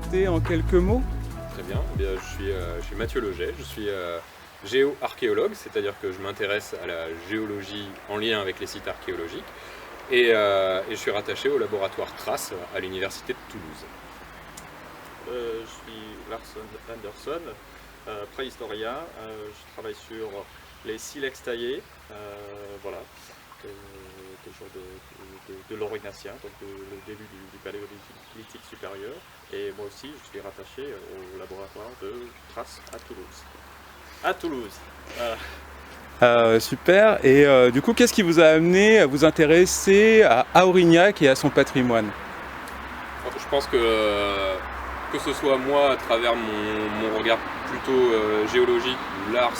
présenter en quelques mots? Très bien. Eh bien, je suis Mathieu Leget, je suis géo-archéologue, c'est-à-dire que je m'intéresse à la géologie en lien avec les sites archéologiques et je suis rattaché au laboratoire Trace à l'université de Toulouse. Je suis Larson Anderson, préhistorien. Je travaille sur les silex taillés, voilà, des jours de l'Aurignacien, donc le début du Paléolithique supérieur. Et moi aussi, je suis rattaché au laboratoire de Trace à Toulouse. À Toulouse. Super. Et du coup, qu'est-ce qui vous a amené à vous intéresser à Aurignac et à son patrimoine? Je pense que ce soit moi à travers mon regard plutôt géologique, ou Lars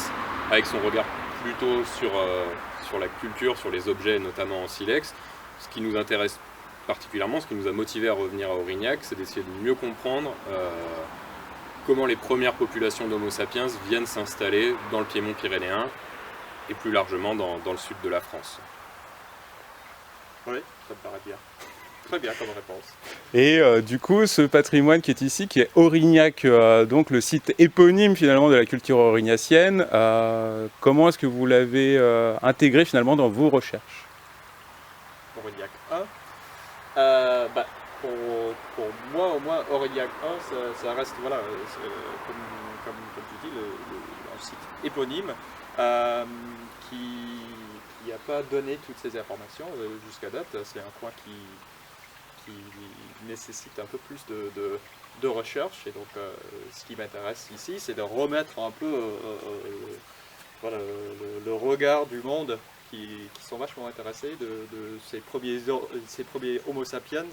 avec son regard plutôt sur la culture, sur les objets, notamment en silex, ce qui nous intéresse particulièrement, ce qui nous a motivé à revenir à Aurignac, c'est d'essayer de mieux comprendre comment les premières populations d'Homo sapiens viennent s'installer dans le piémont pyrénéen et plus largement dans le sud de la France. Oui, ça me paraît bien. Très bien comme réponse. Et du coup, ce patrimoine qui est ici, qui est Aurignac, donc le site éponyme finalement de la culture aurignacienne, comment est-ce que vous l'avez intégré finalement dans vos recherches? Aurignac 1. Pour moi, au moins, Aurignac 1, ça reste, voilà, comme tu dis, un site éponyme qui n'a pas donné toutes ces informations jusqu'à date. C'est un coin qui nécessite un peu plus de recherche. Et donc, ce qui m'intéresse ici, c'est de remettre un peu voilà, le regard du monde qui sont vachement intéressés de ces premiers Homo sapiens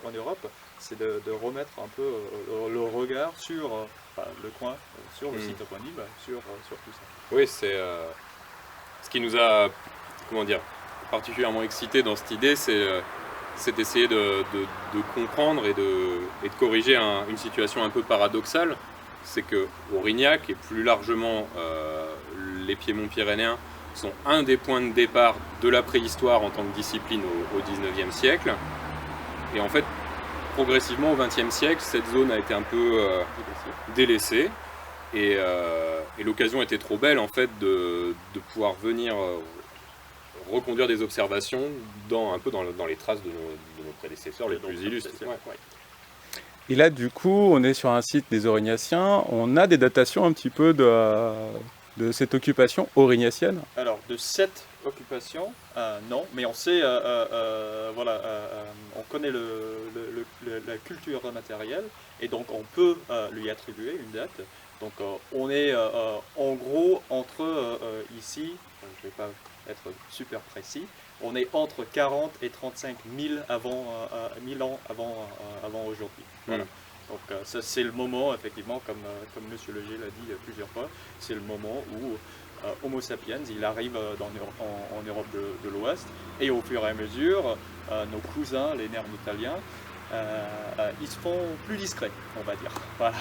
en Europe. C'est de remettre un peu le regard sur le coin, sur le site éponyme, sur tout ça. Oui, c'est ce qui nous a, comment dire, particulièrement excité dans cette idée, c'est d'essayer de comprendre et de corriger une situation un peu paradoxale. C'est que Aurignac et plus largement les piémonts pyrénéens sont un des points de départ de la préhistoire en tant que discipline au XIXe siècle. Et en fait, progressivement au XXe siècle, cette zone a été un peu délaissée. Et l'occasion était trop belle en fait de pouvoir venir reconduire des observations un peu dans les traces de nos prédécesseurs les plus illustres. Ouais. Et là, du coup, on est sur un site des Aurignaciens. On a des datations un petit peu de cette occupation aurignacienne? Alors, de cette occupation, non, mais on sait, voilà, on connaît la culture matérielle, et donc on peut lui attribuer une date. Donc, on est en gros entre ici, je ne vais pas être super précis, on est entre 40 et 35 000 1000 ans avant aujourd'hui. Voilà. Donc ça, c'est le moment, effectivement, comme M. Leger l'a dit plusieurs fois, c'est le moment où Homo sapiens, il arrive en Europe de l'Ouest, et au fur et à mesure, nos cousins, les Néandertaliens, ils se font plus discrets, on va dire. Voilà.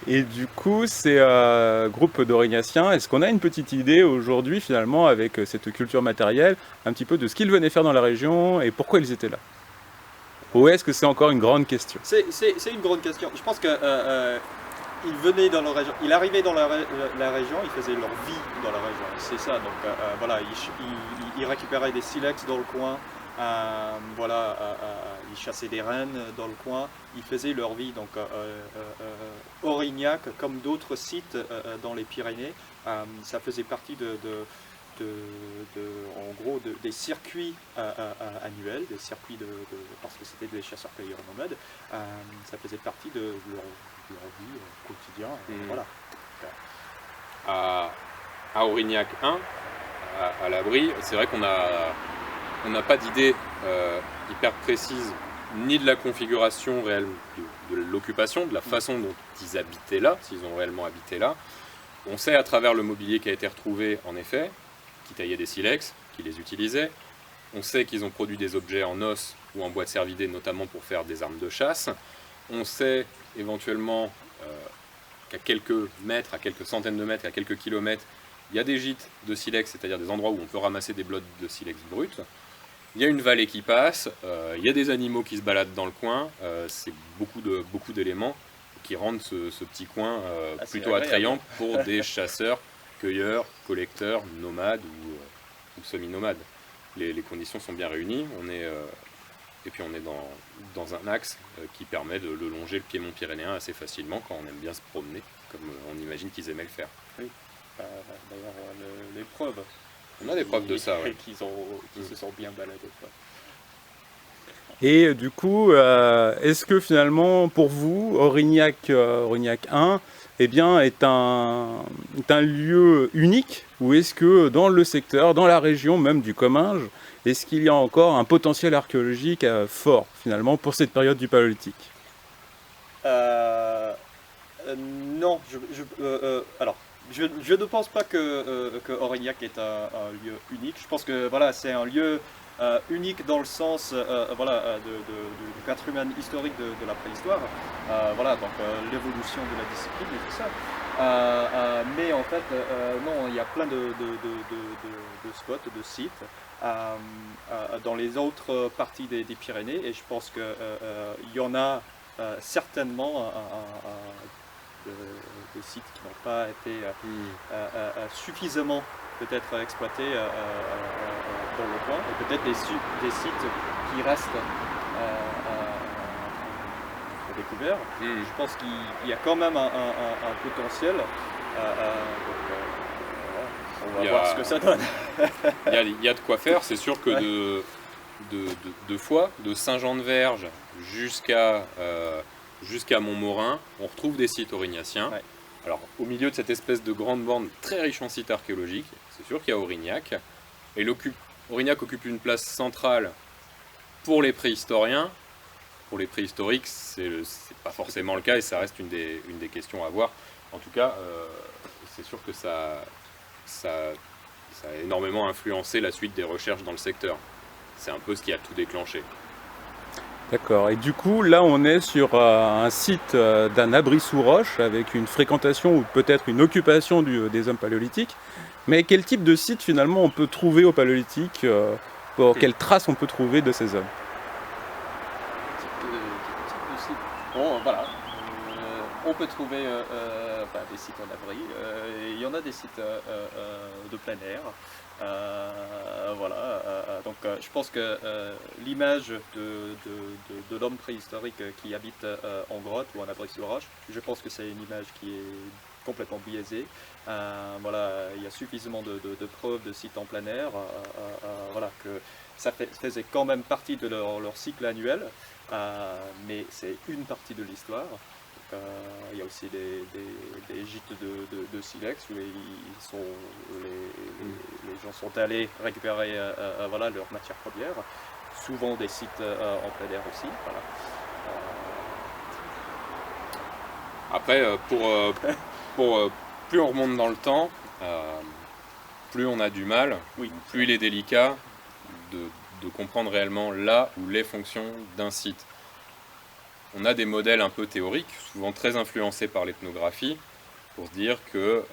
Et du coup, ces groupes d'Aurignaciens, est-ce qu'on a une petite idée aujourd'hui, finalement, avec cette culture matérielle, un petit peu de ce qu'ils venaient faire dans la région et pourquoi ils étaient là? Ou est-ce que c'est encore une grande question? C'est une grande question. Je pense que ils venaient dans la région, ils arrivaient dans la région, ils faisaient leur vie dans la région. C'est ça. Donc voilà, ils récupéraient des silex dans le coin. Voilà, ils chassaient des rennes dans le coin, ils faisaient leur vie. Donc Aurignac, comme d'autres sites dans les Pyrénées, ça faisait partie en gros des circuits annuels, des circuits parce que c'était des chasseurs-cueilleurs nomades, ça faisait partie de leur vie quotidienne. Voilà. À Aurignac 1, à l'abri, c'est vrai qu'on n'a pas d'idée hyper précise ni de la configuration réelle de l'occupation, de la façon dont ils habitaient là, s'ils ont réellement habité là. On sait à travers le mobilier qui a été retrouvé, en effet, qui taillaient des silex, qui les utilisaient. On sait qu'ils ont produit des objets en os ou en bois de cervidés, notamment pour faire des armes de chasse. On sait éventuellement qu'à quelques mètres, à quelques centaines de mètres, à quelques kilomètres, il y a des gîtes de silex, c'est-à-dire des endroits où on peut ramasser des blocs de silex brut. il y a une vallée qui passe, il y a des animaux qui se baladent dans le coin, c'est beaucoup d'éléments qui rendent ce petit coin plutôt attrayant pour des chasseurs, cueilleurs, collecteurs, nomades ou semi-nomades. Les conditions sont bien réunies, et puis on est dans un axe qui permet de longer le piémont pyrénéen assez facilement quand on aime bien se promener, comme on imagine qu'ils aimaient le faire. Oui, d'ailleurs les preuves. On a des preuves de ça, ouais. Qu'ils se sont bien baladés. Quoi. Et du coup, est-ce que finalement, pour vous, Aurignac 1 eh bien, est un lieu unique, ou est-ce que dans le secteur, dans la région même du Comminges, est-ce qu'il y a encore un potentiel archéologique fort finalement pour cette période du Paléolithique? Non, alors je ne pense pas que Aurignac est un lieu unique. Je pense que voilà, c'est un lieu unique dans le sens du patrimoine historique de la préhistoire. Voilà, donc l'évolution de la discipline et tout ça. Mais en fait, non, il y a plein de spots, de sites dans les autres parties des Pyrénées, et je pense qu'il y en a certainement des sites qui n'ont pas été suffisamment peut-être exploités dans le coin, et peut-être des sites qui restent découverts. Je pense qu'il y a quand même un potentiel. On va voir ce que ça donne. Il y a de quoi faire, c'est sûr que de Foix, de Saint-Jean-de-Verge jusqu'à Montmorin, on retrouve des sites aurignaciens. Ouais. Alors, au milieu de cette espèce de grande bande très riche en sites archéologiques, c'est sûr qu'il y a Aurignac. Et Aurignac occupe une place centrale pour les préhistoriens. Pour les préhistoriques, c'est pas forcément le cas, et ça reste une des questions à voir. En tout cas, c'est sûr que ça a énormément influencé la suite des recherches dans le secteur. C'est un peu ce qui a tout déclenché. D'accord. Et du coup, là, on est sur un site d'un abri sous roche avec une fréquentation ou peut-être une occupation des hommes paléolithiques. Mais quel type de site, finalement, on peut trouver au Paléolithique quelles traces on peut trouver de ces hommes? Bon, voilà. On peut trouver des sites en abri. Il y en a des sites de plein air. Donc je pense que l'image de l'homme préhistorique qui habite en grotte ou en abri sous roche, je pense que c'est une image qui est complètement biaisée. Il y a suffisamment de preuves de sites en plein air, que ça faisait quand même partie de leur cycle annuel, mais c'est une partie de l'histoire. Il y a aussi des gîtes de silex où les gens sont allés récupérer leurs matières premières, souvent des sites en plein air aussi. Voilà. Après, plus on remonte dans le temps, plus on a du mal, plus il est délicat de comprendre réellement là où les fonctions d'un site. On a des modèles un peu théoriques, souvent très influencés par l'ethnographie, pour se dire que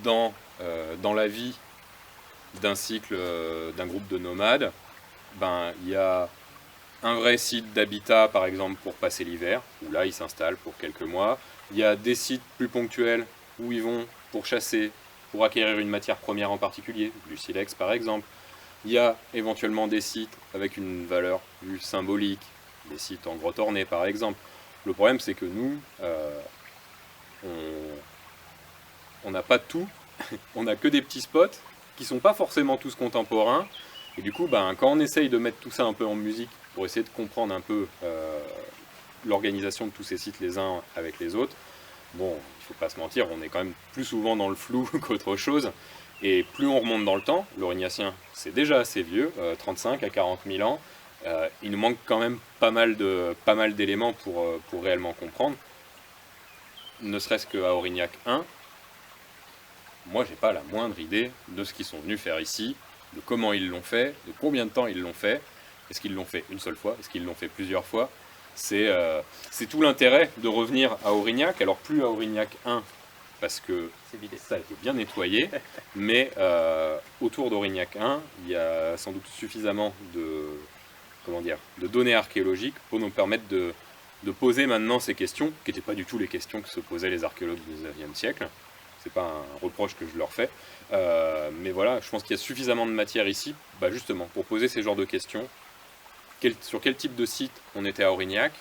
dans la vie d'un cycle, d'un groupe de nomades, il y a un vrai site d'habitat, par exemple, pour passer l'hiver, où là, ils s'installent pour quelques mois. Il y a des sites plus ponctuels où ils vont pour chasser, pour acquérir une matière première en particulier, du silex par exemple. Il y a éventuellement des sites avec une valeur plus symbolique, des sites en grotte ornée par exemple. Le problème c'est que nous, on n'a pas tout, on n'a que des petits spots qui ne sont pas forcément tous contemporains, et du coup quand on essaye de mettre tout ça un peu en musique pour essayer de comprendre un peu l'organisation de tous ces sites les uns avec les autres, bon, il ne faut pas se mentir, on est quand même plus souvent dans le flou qu'autre chose, et plus on remonte dans le temps, l'Aurignacien c'est déjà assez vieux, 35 à 40 000 ans, il nous manque quand même pas mal d'éléments pour réellement comprendre. Ne serait-ce qu'à Aurignac 1, moi j'ai pas la moindre idée de ce qu'ils sont venus faire ici, de comment ils l'ont fait, de combien de temps ils l'ont fait. Est-ce qu'ils l'ont fait une seule fois? Est-ce qu'ils l'ont fait plusieurs fois? C'est tout l'intérêt de revenir à Aurignac. Alors plus à Aurignac 1 parce que C'est vidé. ça a été bien nettoyé, mais autour d'Aurignac 1, il y a sans doute suffisamment de données archéologiques pour nous permettre de poser maintenant ces questions, qui n'étaient pas du tout les questions que se posaient les archéologues du XIXe siècle. C'est pas un reproche que je leur fais, mais voilà, je pense qu'il y a suffisamment de matière ici, justement, pour poser ces genres de questions. Sur quel type de site on était à Aurignac,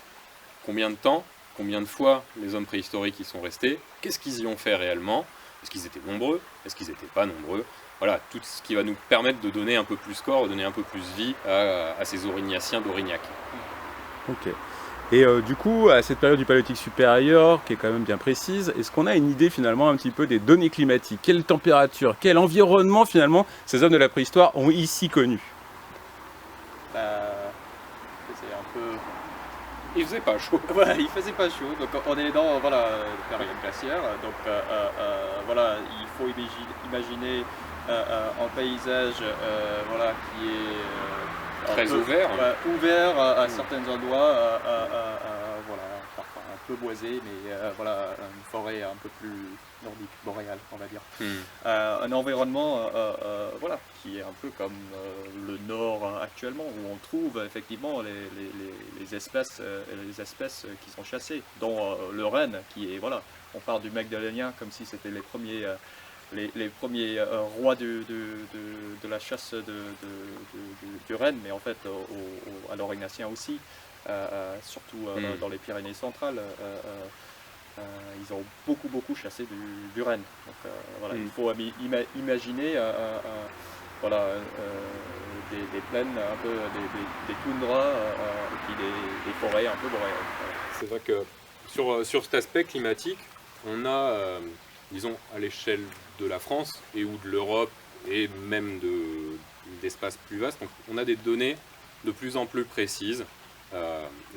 combien de temps, combien de fois les hommes préhistoriques y sont restés, qu'est-ce qu'ils y ont fait réellement, est-ce qu'ils étaient nombreux, est-ce qu'ils n'étaient pas nombreux. Voilà, tout ce qui va nous permettre de donner un peu plus corps, de donner un peu plus vie à ces Aurignaciens d'Aurignac. Ok. Et du coup, à cette période du Paléolithique supérieur, qui est quand même bien précise, est-ce qu'on a une idée finalement un petit peu des données climatiques? Quelle température, quel environnement finalement ces hommes de la préhistoire ont ici connu? C'est un peu... Il faisait pas chaud. Voilà, il faisait pas chaud, donc on est dans la période glaciaire, donc voilà, il faut imaginer un paysage qui est Très ouvert. ouvert à certains endroits, parfois un peu boisé, mais une forêt un peu plus nordique, boréale, on va dire. Un environnement qui est un peu comme le nord actuellement, où on trouve effectivement les espèces qui sont chassées, dont le renne, qui est, on parle du Magdalénien comme si c'était les premiers rois de la chasse du renne, mais en fait à l'Aurignacien aussi, surtout dans les Pyrénées centrales. Ils ont beaucoup chassé du renne. Donc, il faut imaginer des plaines, un peu des toundras, et puis des forêts un peu boréales. C'est vrai que sur cet aspect climatique, on a, disons, à l'échelle de la France et ou de l'Europe et même d'espaces plus vastes, donc on a des données de plus en plus précises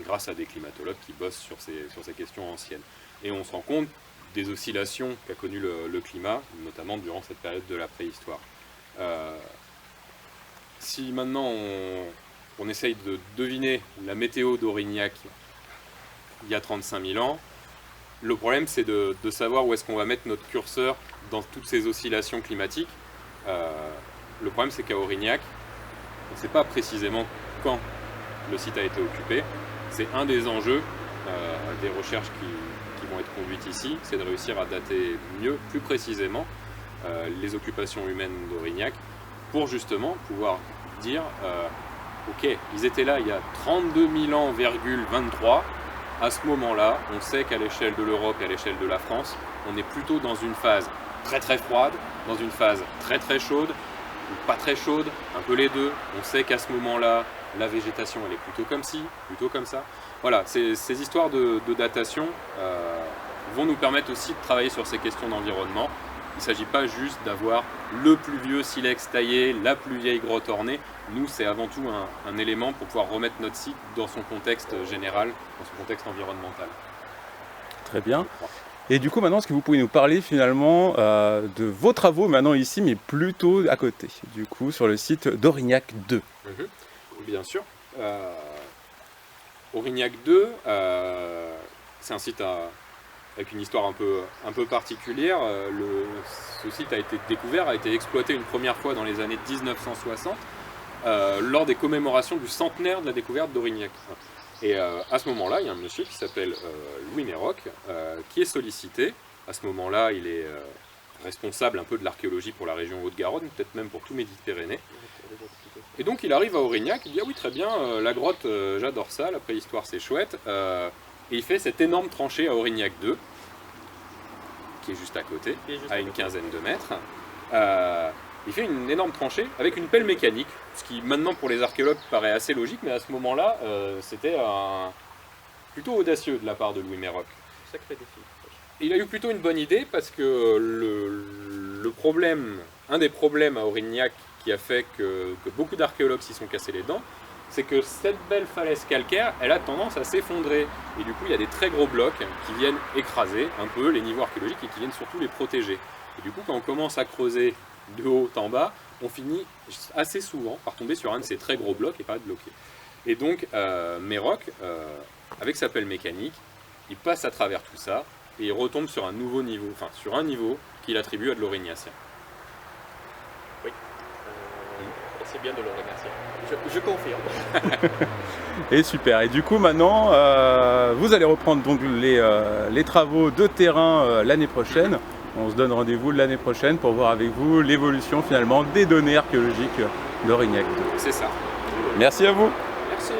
grâce à des climatologues qui bossent sur ces questions anciennes. Et on se rend compte des oscillations qu'a connues le climat, notamment durant cette période de la préhistoire. Si maintenant on essaye de deviner la météo d'Aurignac il y a 35 000 ans, le problème c'est de savoir où est-ce qu'on va mettre notre curseur dans toutes ces oscillations climatiques. Le problème c'est qu'à Aurignac, on ne sait pas précisément quand le site a été occupé. C'est un des enjeux des recherches qui vont être conduites ici, c'est de réussir à dater plus précisément les occupations humaines d'Aurignac pour justement pouvoir dire ok, ils étaient là il y a 32 000 ans, 23. À ce moment-là, on sait qu'à l'échelle de l'Europe et à l'échelle de la France, on est plutôt dans une phase très très froide, dans une phase très très chaude, ou pas très chaude, un peu les deux. On sait qu'à ce moment-là, la végétation elle est plutôt comme ci, plutôt comme ça. Voilà, ces histoires de datation vont nous permettre aussi de travailler sur ces questions d'environnement. Il ne s'agit pas juste d'avoir le plus vieux silex taillé, la plus vieille grotte ornée. Nous, c'est avant tout un élément pour pouvoir remettre notre site dans son contexte général, dans son contexte environnemental. Très bien. Et du coup, maintenant, est-ce que vous pouvez nous parler finalement de vos travaux maintenant ici, mais plutôt à côté, du coup, sur le site d'Aurignac 2? Bien sûr. Aurignac 2, c'est un site avec une histoire un peu particulière. Ce site a été découvert, a été exploité une première fois dans les années 1960, lors des commémorations du centenaire de la découverte d'Aurignac. Et à ce moment-là, il y a un monsieur qui s'appelle Louis Méroc, qui est sollicité. À ce moment-là, il est responsable un peu de l'archéologie pour la région Haute-Garonne, peut-être même pour tout Méditerranée. Et donc il arrive à Aurignac, il dit ah oui très bien, la grotte j'adore ça, la préhistoire c'est chouette. Et il fait cette énorme tranchée à Aurignac 2, qui est juste à côté, à une quinzaine de mètres. Il fait une énorme tranchée avec une pelle mécanique, ce qui maintenant pour les archéologues paraît assez logique, mais à ce moment-là c'était plutôt audacieux de la part de Louis Méroc. Sacré défi. Il a eu plutôt une bonne idée parce que un des problèmes à Aurignac qui a fait que beaucoup d'archéologues s'y sont cassés les dents, c'est que cette belle falaise calcaire, elle a tendance à s'effondrer. Et du coup, il y a des très gros blocs qui viennent écraser un peu les niveaux archéologiques et qui viennent surtout les protéger. Et du coup, quand on commence à creuser de haut en bas, on finit assez souvent par tomber sur un de ces très gros blocs et par être bloqué. Et donc, Méroc, avec sa pelle mécanique, il passe à travers tout ça, et il retombe sur un nouveau niveau, enfin sur un niveau qu'il attribue à de l'Aurignacien. Oui, c'est bien de le remercier. Je confirme. Et super. Et du coup, maintenant, vous allez reprendre donc les travaux de terrain l'année prochaine. On se donne rendez-vous l'année prochaine pour voir avec vous l'évolution finalement des données archéologiques d'Aurignac 2. C'est ça. Merci à vous. Merci.